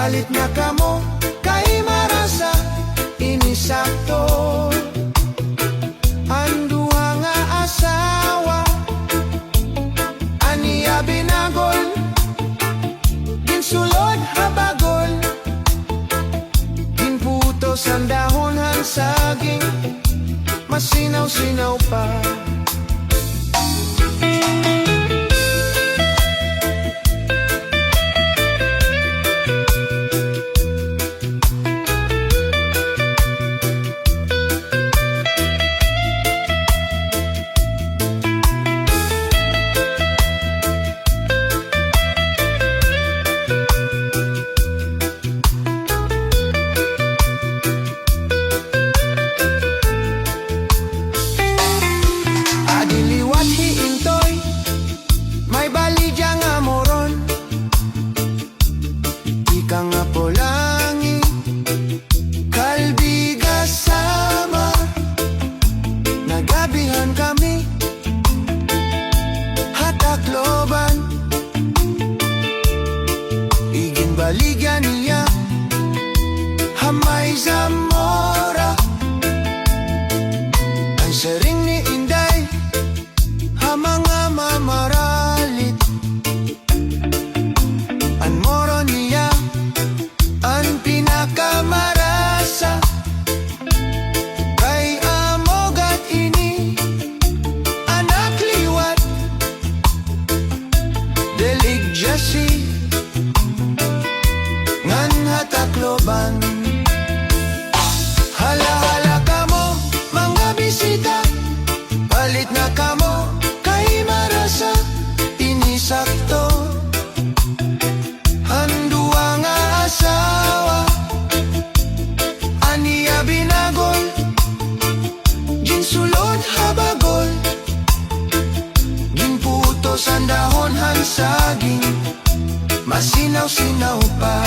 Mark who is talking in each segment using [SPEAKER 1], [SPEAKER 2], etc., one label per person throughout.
[SPEAKER 1] Balit na kamo kay marasa inisakto. Ang duha nga asawa aniya binagol, ginsulod habagol, ginputos ang dahon han saging, masinaw-sinaw pa. Baligyan niya Hamay Zamora, ang sering ni Inday mga mamaralit, ang moro niya ang pinakamarasa, kay amogat ini anak liwat delig Jesse ngan hatakloban. Hala-hala kamo mga bisita, balit na kamo kay marasa inisakto. Ang duwa nga asawa aniya binagol, ginsulod habagol, ginputos ang dahon han saging, masinaw-sinaw pa.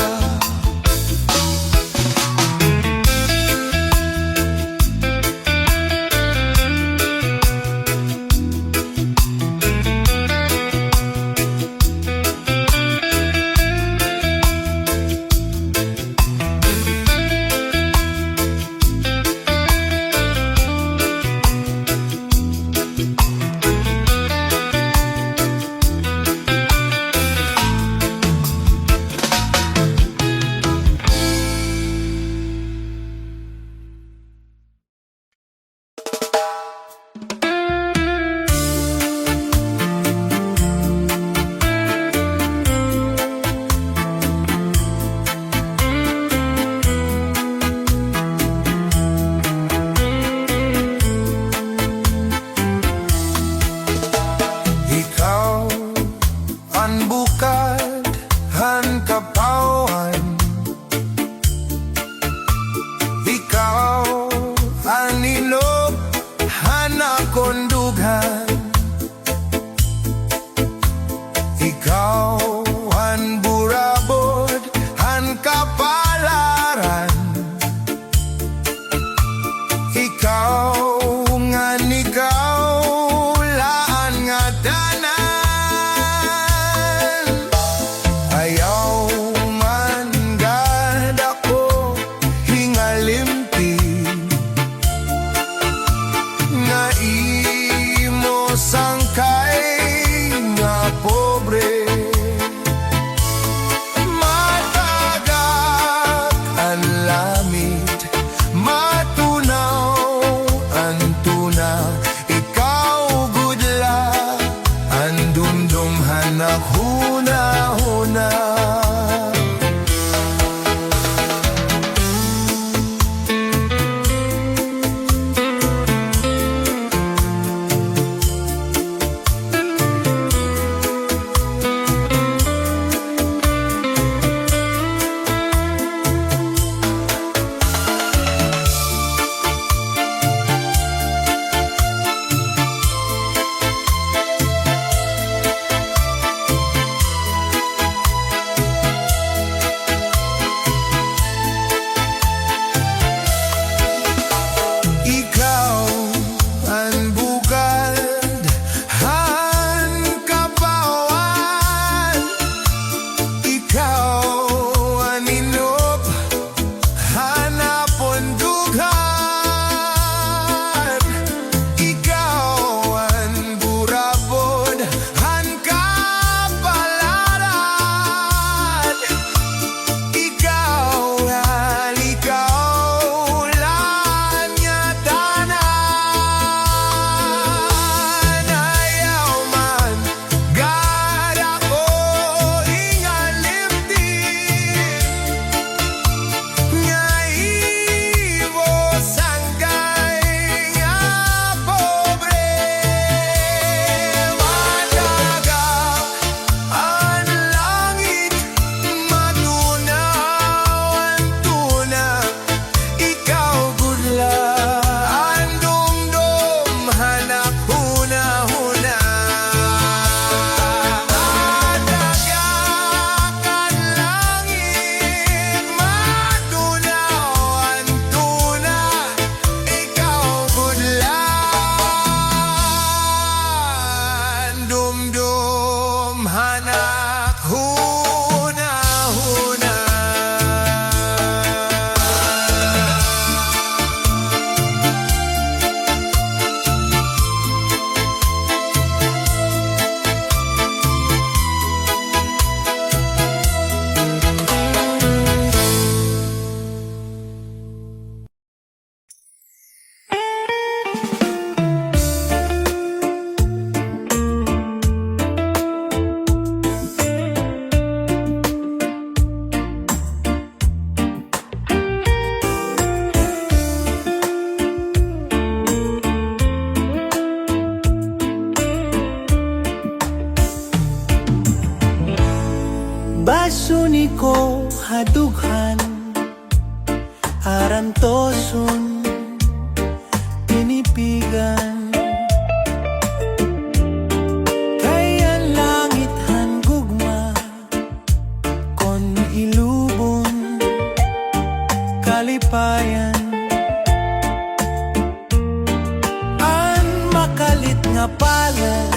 [SPEAKER 2] Matagal hadughan aran toson tinipigan. Kaya langit han gugma kon ilubon kalipayan. An makalit nga palad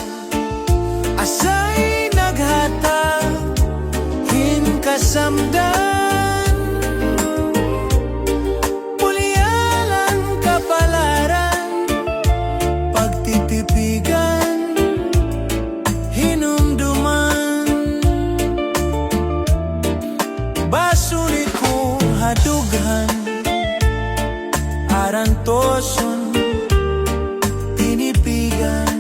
[SPEAKER 2] asay naghatag kasamdan, pulyalan kapalaran, pagtitipigan, hinumduman. Basulit ko hadughan aran toson tinipigan.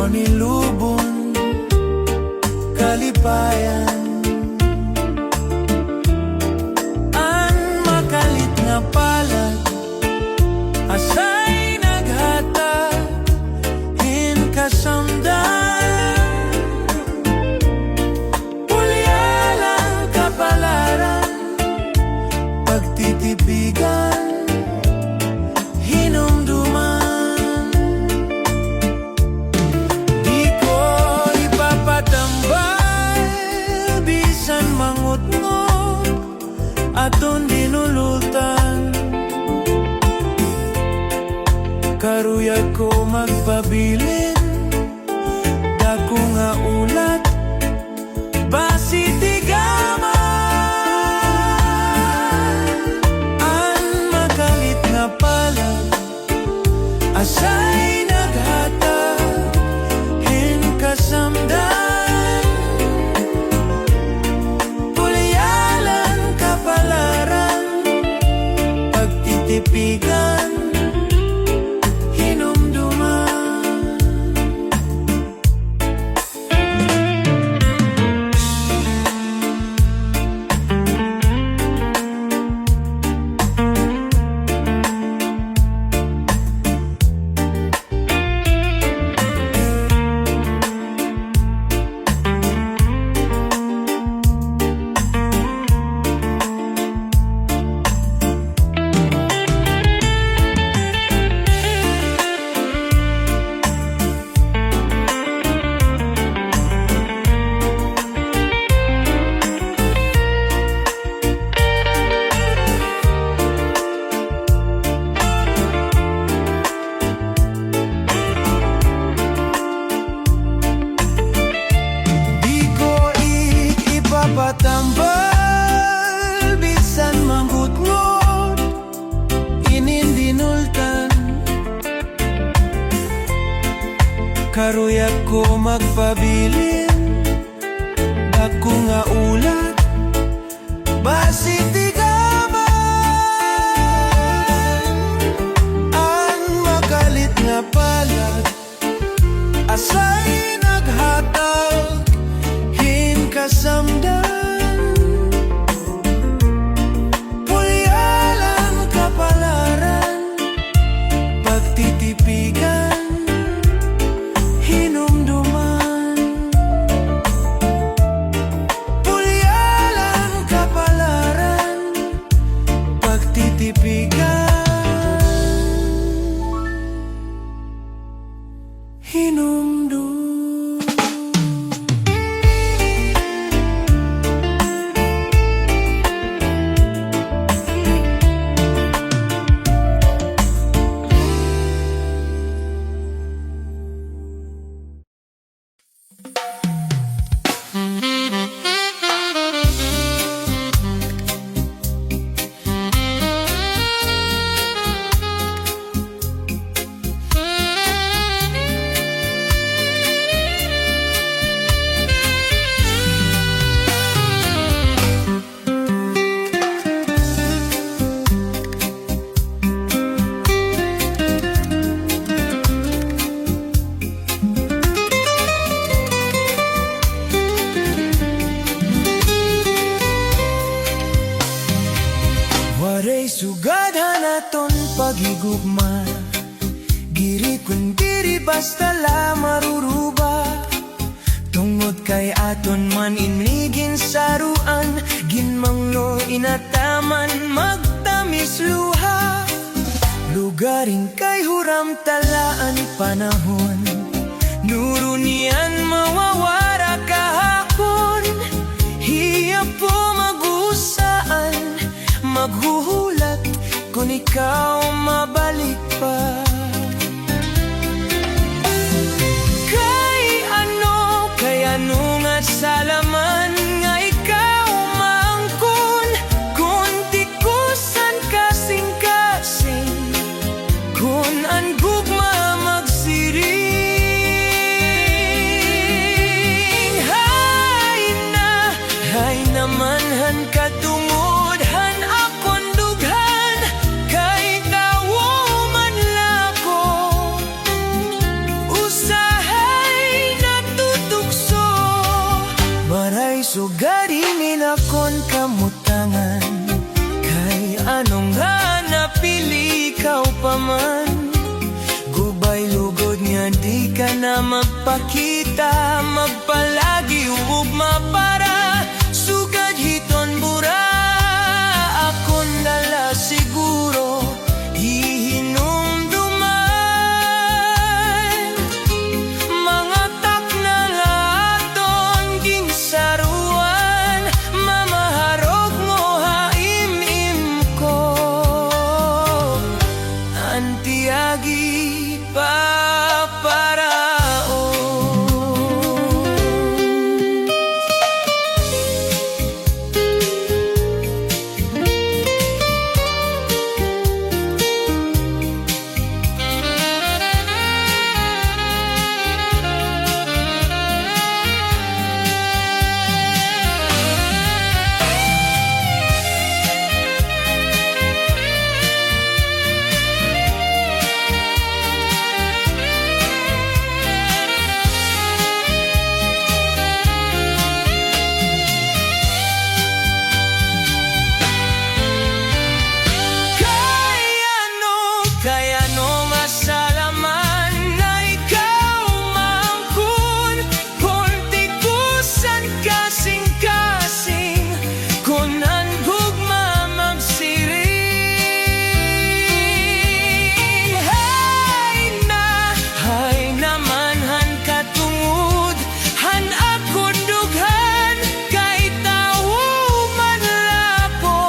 [SPEAKER 2] Nilubon kalipayan. Ang makalit nga palad asay naghatag hin kasamdan, pulyalan kapalaran, pagtitipigan, hinumduman. Aton dinulutan, karuyag ko magpabilin, dako nga ulat, basi tigaman. Ang makalit nga palad asay naghatag hin kasamdan, tipigan, hinumduman. Patambal bisan manghutngot inindinultan, karuyag ko magpabilin, dako nga ulat, basi tigaman. Ang makalit nga palad asay naghatag hin kasamdan, titipigan, hinumduman. Pulyalan kapalaran, pagtitipigan, hinumduman. Sugad hanaton pagigugma, giri kun diri ba basta la maruruba. Tungod kay aton man inigin saruan, ginmanglo inataman magtamis luha. Lugaring kay huram talaan panahon, nurunian mawawara kahapon. Hiya po magusaan, maghuhulat kung ikaw mabalik pa. Kay ano nga salaman nga ikaw maangkon, kung tikusan kasing-kasing, kung ang gugma magsiring. Hay naman han katungod, han akon dughan, kay tawo man lako. Usahay natutugso, maray sugarinin akon kamutangan, kay anong nga napili ikaw pa man. Gubay lugod nga di ka na magpakita, magpalagi ugma para sugad hiton bura. Akon nala siguro hihinumduman, mga takna laton ginsaruan, mamaharog mo haimim ko. Antiagi paparao. Kaya no masalaman na ikaw maangkon, kung tikusan kasing-kasing, kung ang gugma magsiring. Hay naman han katungod, han akon dughan, kay tawo man lapo.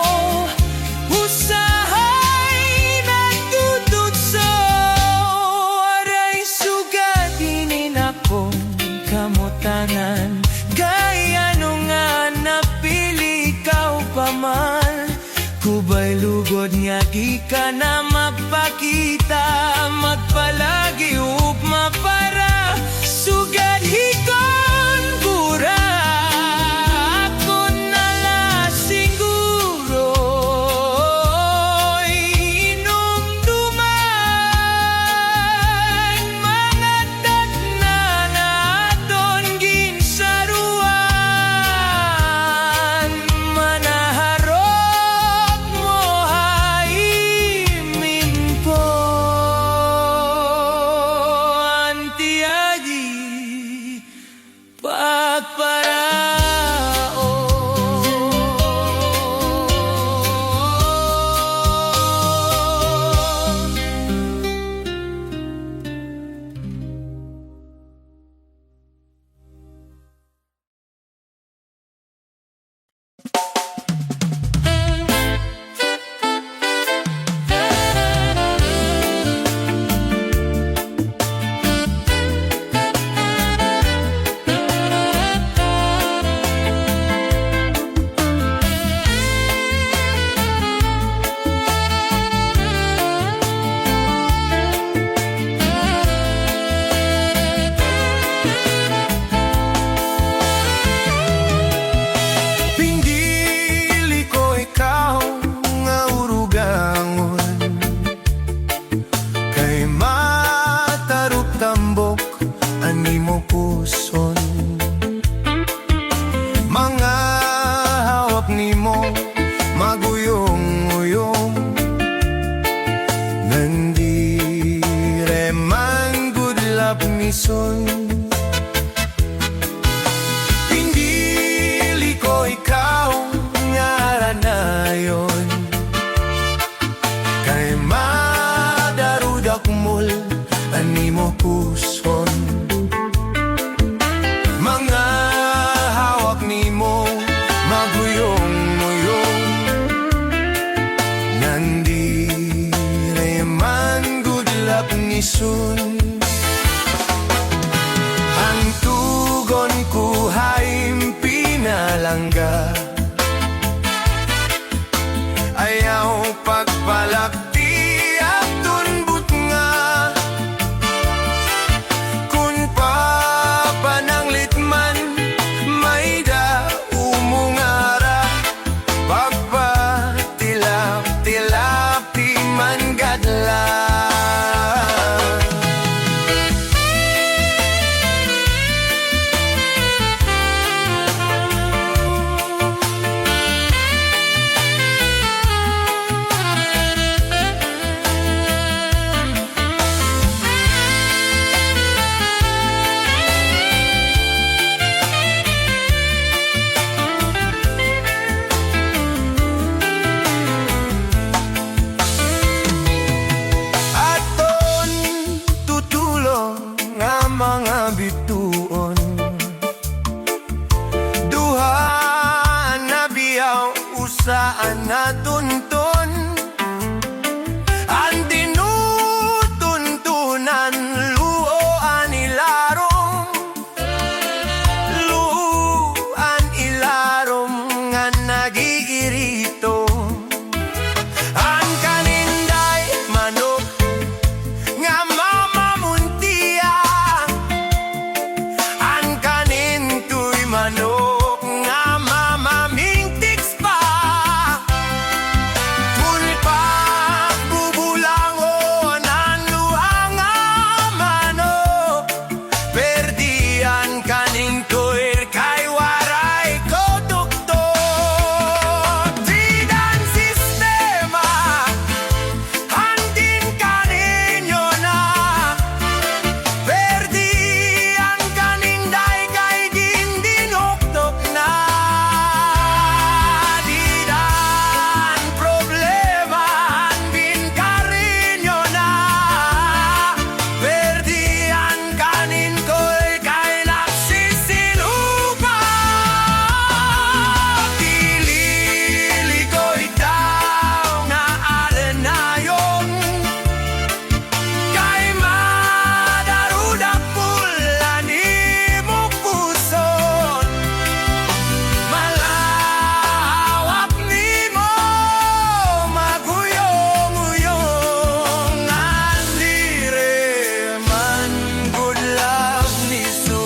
[SPEAKER 2] Usahay natutugso, aray sugadinin akong kamutangan, kay ano nga napili ikaw pa man. Kubay lugod nga di ka na magpakita, magpalagi ugma para sugad hiton bura. Ako nala siguro hinumduman, mga takna naton ginsaruan, manaharok mo haimin po. Antiagi paparao.
[SPEAKER 1] isun. Ang tugon ko ay pinalangga, ayaw pagpalakti at tunbut nga. Kung papananglit man, may da umungara, pagpatilap-tilap di man gadla. Aton tutulong nga mga bituon, duha na biyaw usaan na tunton. Ang tinutuntunan luoan ilarong, luoan ilarong nga nagiirito. Ang kaninday manok nga mamamuntiya, ang kanin ko'y manok nga mamamintiks pa. Kung pagbubulangon ang luang nga manok, perdi ang kanin ko'y kay waray ko doktor. Didan sistema, handin kaninyo na, perdi ang kaninday kay gindinoktok na. Didan problema, handin kaninyo na, perdi ang kanin ko'y kay nagsisiluka. Dilili ko'y daw nga alanayon, kay madarudak pula ni mo puson. Malawak ni mo maguyong-uyong, andire man good love ni so.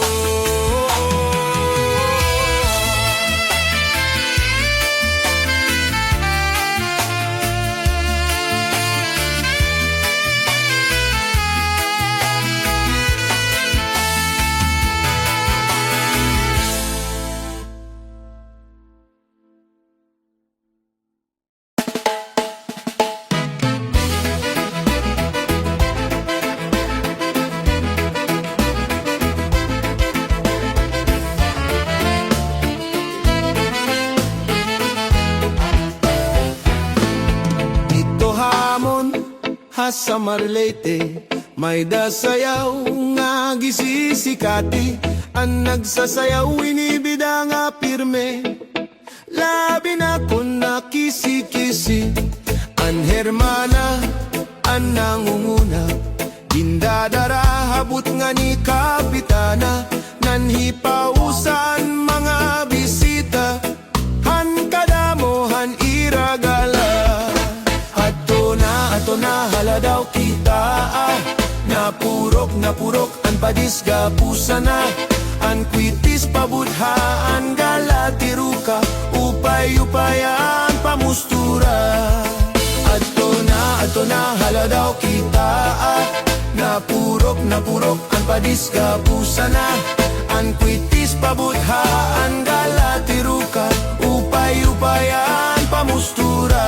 [SPEAKER 1] Dito hamon ha sa Marlete, may dasayaw nga gisisikati. Ang nagsasayaw inibida nga pirme, labi na kun nakisi-kisi. An hermana, an nangunguna, dindadara habut nga ni kapitana. Nanhipausan mga bisita, han kadamohan iragala. Ato na haladaw kita, napurok an padisga pusana. An kwitis pabudhaan galatiruka, upay-upayan pamustura. Ato na haladaw kita, napurok an padisga pusana. An kwitis pabudhaan galatiruka, upay-upayan pamustura.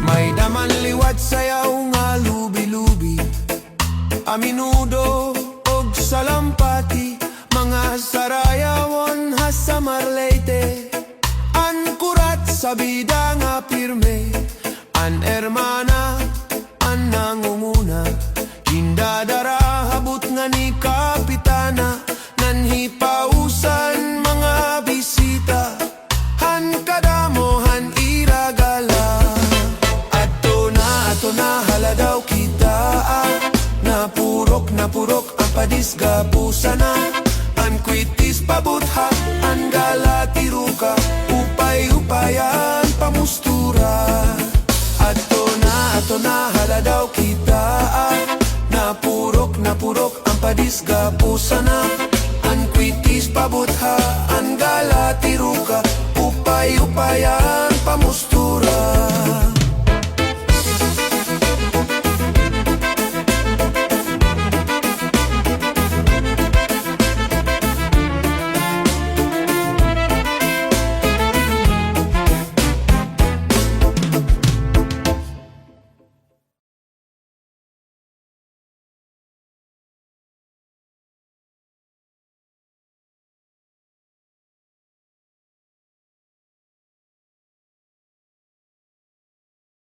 [SPEAKER 1] May daman liwat sayaw nga lubi-lubi, aminudo og salampati, mga sarayawon ha sa Marlete. An kura sabida nga pirme. An hermana, an nangunguna, hindadara habot nga ni kapitana, nanhipausan mga bisita, han kadamo han iragala. Ato na haladaw kita, na purok ang padisga pusana, an kwitis pabutha, an galatiruka, upay-upayan pamustura. Ato na haladaw kita, na purok ang padisga pusana, an kwitis pabutha, an galatiruka, upay-upayan